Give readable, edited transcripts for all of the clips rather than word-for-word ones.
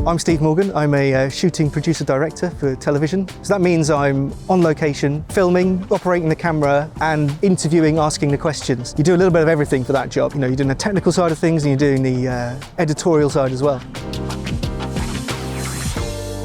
I'm Steve Morgan. I'm a shooting producer-director for television. So that means I'm on location, filming, operating the camera, and interviewing, asking the questions. You do a little bit of everything for that job. You know, you're doing the technical side of things and you're doing the editorial side as well.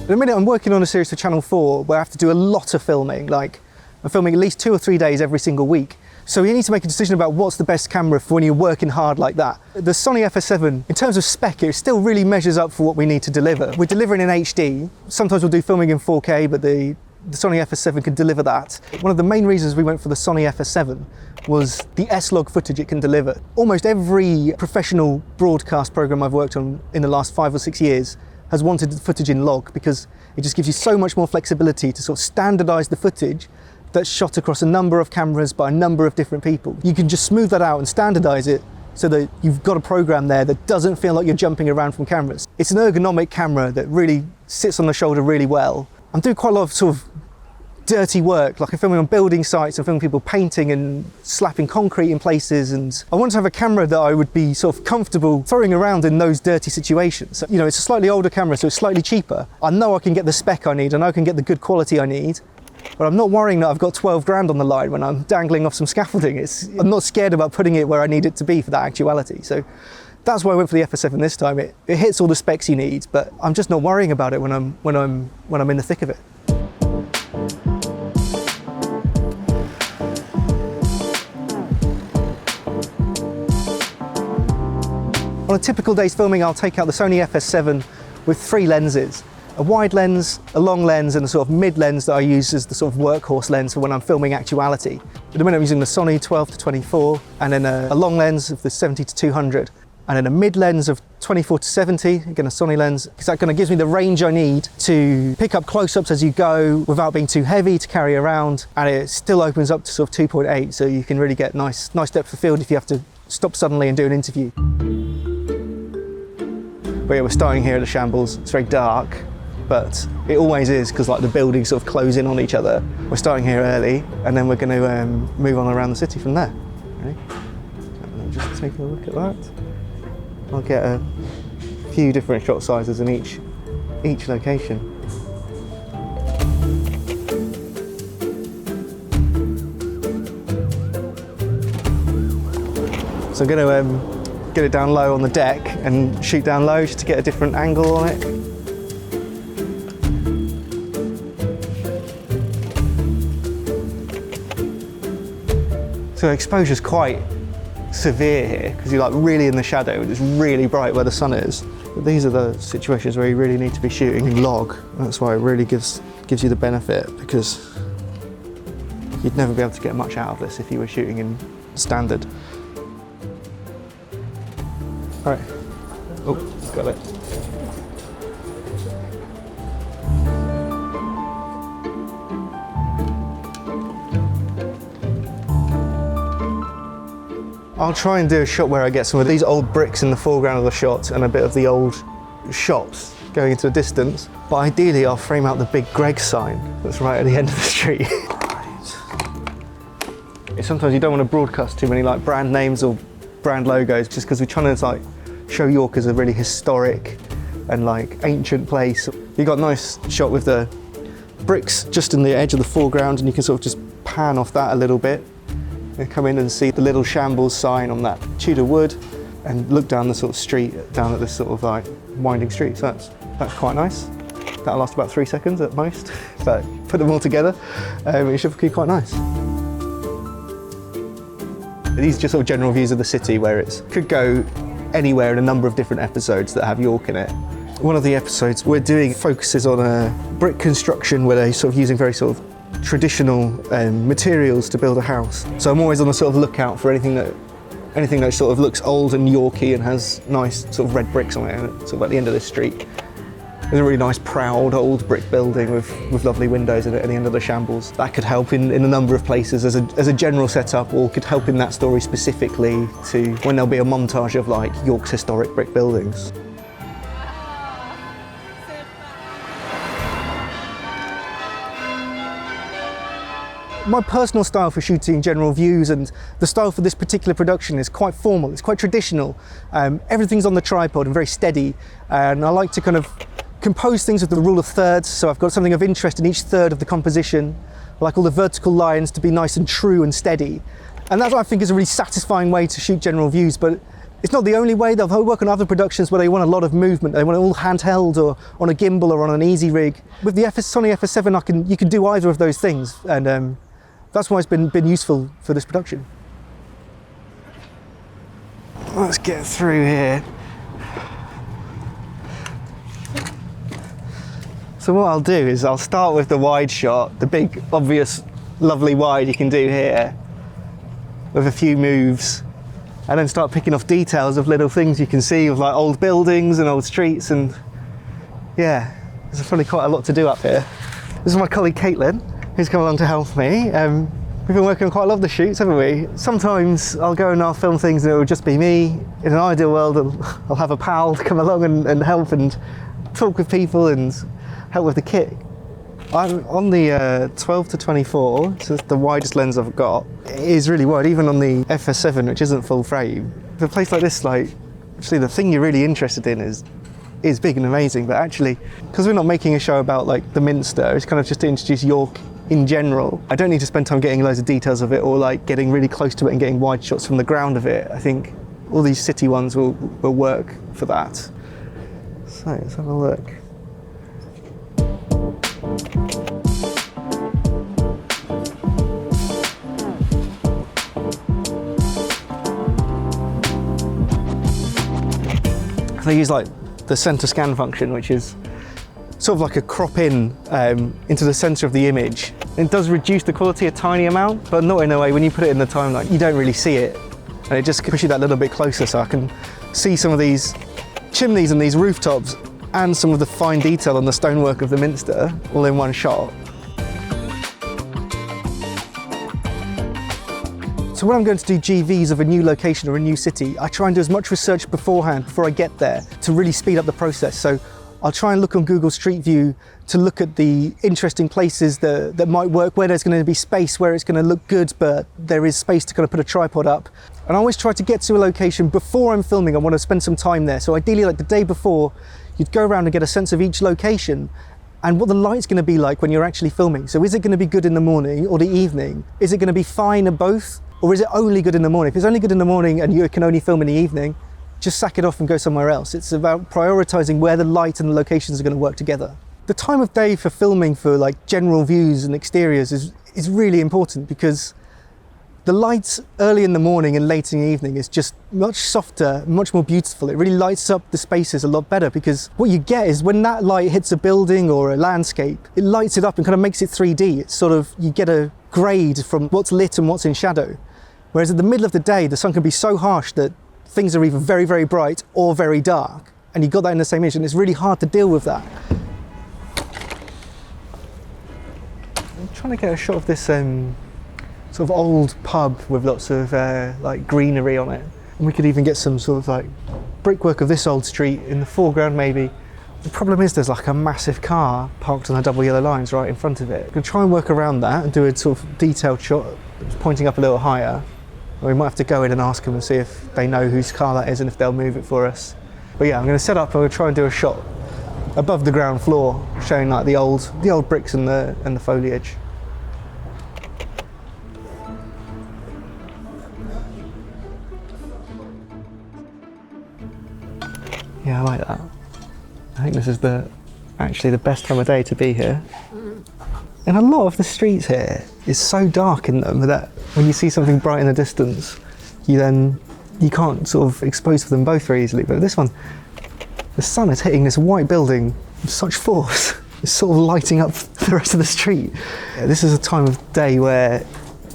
In a minute, I'm working on a series for Channel 4 where I have to do a lot of filming. Like, I'm filming at least 2 or 3 days every single week. So you need to make a decision about what's the best camera for when you're working hard like that. The Sony FS7, in terms of spec, it still really measures up for what we need to deliver. We're delivering in HD. Sometimes we'll do filming in 4K, but the Sony FS7 can deliver that. One of the main reasons we went for the Sony FS7 was the S-Log footage it can deliver. Almost every professional broadcast program I've worked on in the last 5 or 6 years has wanted the footage in log because it just gives you so much more flexibility to sort of standardize the footage that's shot across a number of cameras by a number of different people. You can just smooth that out and standardize it so that you've got a program there that doesn't feel like you're jumping around from cameras. It's an ergonomic camera that really sits on the shoulder really well. I'm doing quite a lot of sort of dirty work, like I'm filming on building sites and filming people painting and slapping concrete in places, and I wanted to have a camera that I would be sort of comfortable throwing around in those dirty situations. You know, it's a slightly older camera, so it's slightly cheaper. I know I can get the spec I need, I know I can get the good quality I need, but I'm not worrying that I've got 12 grand on the line when I'm dangling off some scaffolding. I'm not scared about putting it where I need it to be for that actuality. So that's why I went for the FS7 this time. It hits all the specs you need, but I'm just not worrying about it when I'm in the thick of it. On a typical day's filming, I'll take out the Sony FS7 with 3 lenses. A wide lens, a long lens, and a sort of mid lens that I use as the sort of workhorse lens for when I'm filming actuality. At the minute I'm using the Sony 12-24, and then a long lens of the 70-200, and then a mid lens of 24-70, again a Sony lens, because that kind of gives me the range I need to pick up close-ups as you go without being too heavy to carry around, and it still opens up to sort of 2.8, so you can really get nice depth of field if you have to stop suddenly and do an interview. But yeah, we're starting here at the Shambles. It's very dark, but it always is because like the buildings sort of close in on each other. We're starting here early, and then we're going to move on around the city from there. Ready? Just take a look at that. I'll get a few different shot sizes in each location. So I'm going to get it down low on the deck and shoot down low just to get a different angle on it. So exposure's quite severe here because you're like really in the shadow and it's really bright where the sun is. But these are the situations where you really need to be shooting in log. That's why it really gives you the benefit, because you'd never be able to get much out of this if you were shooting in standard. All right. Oh, got it. I'll try and do a shot where I get some of these old bricks in the foreground of the shot and a bit of the old shops going into the distance. But ideally, I'll frame out the big Greg sign that's right at the end of the street. Right. Sometimes you don't want to broadcast too many like brand names or brand logos, just because we're trying to like show York as a really historic and like ancient place. You got a nice shot with the bricks just in the edge of the foreground, and you can sort of just pan off that a little bit and come in and see the little Shambles sign on that Tudor wood and look down the sort of street, down at this sort of like winding street. So that's quite nice. That'll last about 3 seconds at most, but put them all together, it should be quite nice. These are just sort of general views of the city where it could go anywhere in a number of different episodes that have York in it. One of the episodes we're doing focuses on a brick construction where they're sort of using very sort of traditional materials to build a house. So I'm always on the sort of lookout for anything that sort of looks old and Yorky and has nice sort of red bricks on it, and it's sort of at the end of this street. There's a really nice, proud, old brick building with lovely windows in it at the end of the Shambles. That could help in a number of places as a general setup, or could help in that story specifically to when there'll be a montage of like York's historic brick buildings. My personal style for shooting general views and the style for this particular production is quite formal, it's quite traditional. Everything's on the tripod and very steady, and I like to kind of compose things with the rule of thirds, so I've got something of interest in each third of the composition. I like all the vertical lines to be nice and true and steady. And that's what I think is a really satisfying way to shoot general views, but it's not the only way. They'll work on other productions where they want a lot of movement. They want it all handheld or on a gimbal or on an easy rig. With the Sony FS7, you can do either of those things, and that's why it's been useful for this production. Let's get through here. So what I'll do is I'll start with the wide shot, the big, obvious, lovely wide you can do here, with a few moves, and then start picking off details of little things you can see of like old buildings and old streets, and yeah, there's probably quite a lot to do up here. This is my colleague Caitlin, who's come along to help me. We've been working on quite a lot of the shoots, haven't we? Sometimes I'll go and I'll film things and it will just be me. In an ideal world, I'll have a pal to come along and help and talk with people and help with the kit. I'm on the 12 to 24, so it's the widest lens I've got. It is really wide, even on the FS7, which isn't full frame. For a place like this, like, actually the thing you're really interested in is big and amazing, but actually, because we're not making a show about like the Minster, it's kind of just to introduce York in general. I don't need to spend time getting loads of details of it or like getting really close to it and getting wide shots from the ground of it. I think all these city ones will work for that. So let's have a look. So I use like the center scan function, which is sort of like a crop in into the center of the image. It does reduce the quality a tiny amount, but not in a way when you put it in the timeline, you don't really see it. And it just pushes you that little bit closer so I can see some of these chimneys and these rooftops and some of the fine detail on the stonework of the Minster all in one shot. So when I'm going to do GVs of a new location or a new city, I try and do as much research beforehand, before I get there, to really speed up the process. So I'll try and look on Google Street View to look at the interesting places that might work, where there's going to be space, where it's going to look good, but there is space to kind of put a tripod up. And I always try to get to a location before I'm filming. I want to spend some time there. So ideally, like the day before, you'd go around and get a sense of each location and what the light's going to be like when you're actually filming. So is it going to be good in the morning or the evening? Is it going to be fine at both? Or is it only good in the morning? If it's only good in the morning and you can only film in the evening, just sack it off and go somewhere else. It's about prioritizing where the light and the locations are going to work together. The time of day for filming for like general views and exteriors is really important, because the light early in the morning and late in the evening is just much softer, much more beautiful. It really lights up the spaces a lot better, because what you get is when that light hits a building or a landscape, it lights it up and kind of makes it 3D. It's sort of, you get a grade from what's lit and what's in shadow. Whereas at the middle of the day, the sun can be so harsh that things are either very, very bright or very dark. And you got that in the same image, and it's really hard to deal with that. I'm trying to get a shot of this sort of old pub with lots of like greenery on it. And we could even get some sort of like brickwork of this old street in the foreground maybe. The problem is there's like a massive car parked on the double yellow lines right in front of it. We can try and work around that and do a sort of detailed shot pointing up a little higher. Or we might have to go in and ask them and see if they know whose car that is and if they'll move it for us. But yeah, I'm going to set up and we'll try and do a shot above the ground floor, showing like the old bricks and the foliage. Yeah, I like that. I think this is actually the best time of day to be here. And a lot of the streets here is so dark in them that when you see something bright in the distance, you can't sort of expose for them both very easily. But this one, the sun is hitting this white building with such force. It's sort of lighting up the rest of the street. This is a time of day where,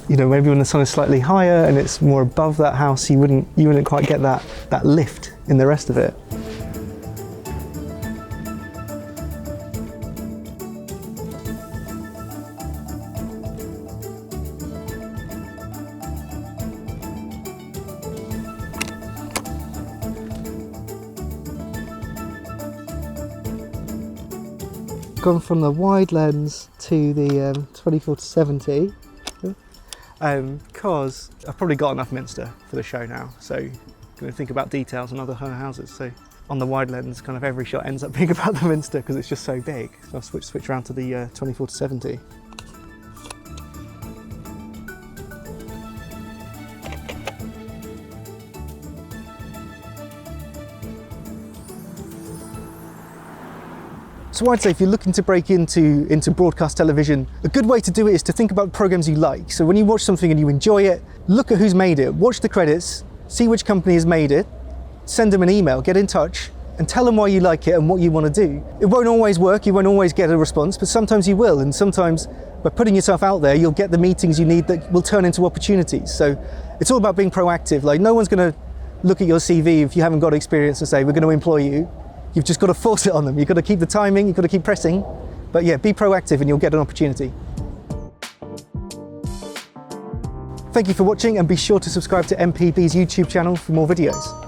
you know, maybe when the sun is slightly higher and it's more above that house, you wouldn't quite get that lift in the rest of it. Gone from the wide lens to the 24 to 70 because I've probably got enough Minster for the show now, so I'm going to think about details and other houses. So on the wide lens, kind of every shot ends up being about the Minster because it's just so big. So I'll switch around to the 24-70. So I'd say if you're looking to break into broadcast television, a good way to do it is to think about programs you like. So when you watch something and you enjoy it, look at who's made it, watch the credits, see which company has made it, send them an email, get in touch, and tell them why you like it and what you want to do. It won't always work, you won't always get a response, but sometimes you will, and sometimes by putting yourself out there, you'll get the meetings you need that will turn into opportunities. So it's all about being proactive. Like, no one's going to look at your CV if you haven't got experience and say, we're going to employ you. You've just got to force it on them. You've got to keep the timing, you've got to keep pressing. But yeah, be proactive and you'll get an opportunity. Thank you for watching, and be sure to subscribe to MPB's YouTube channel for more videos.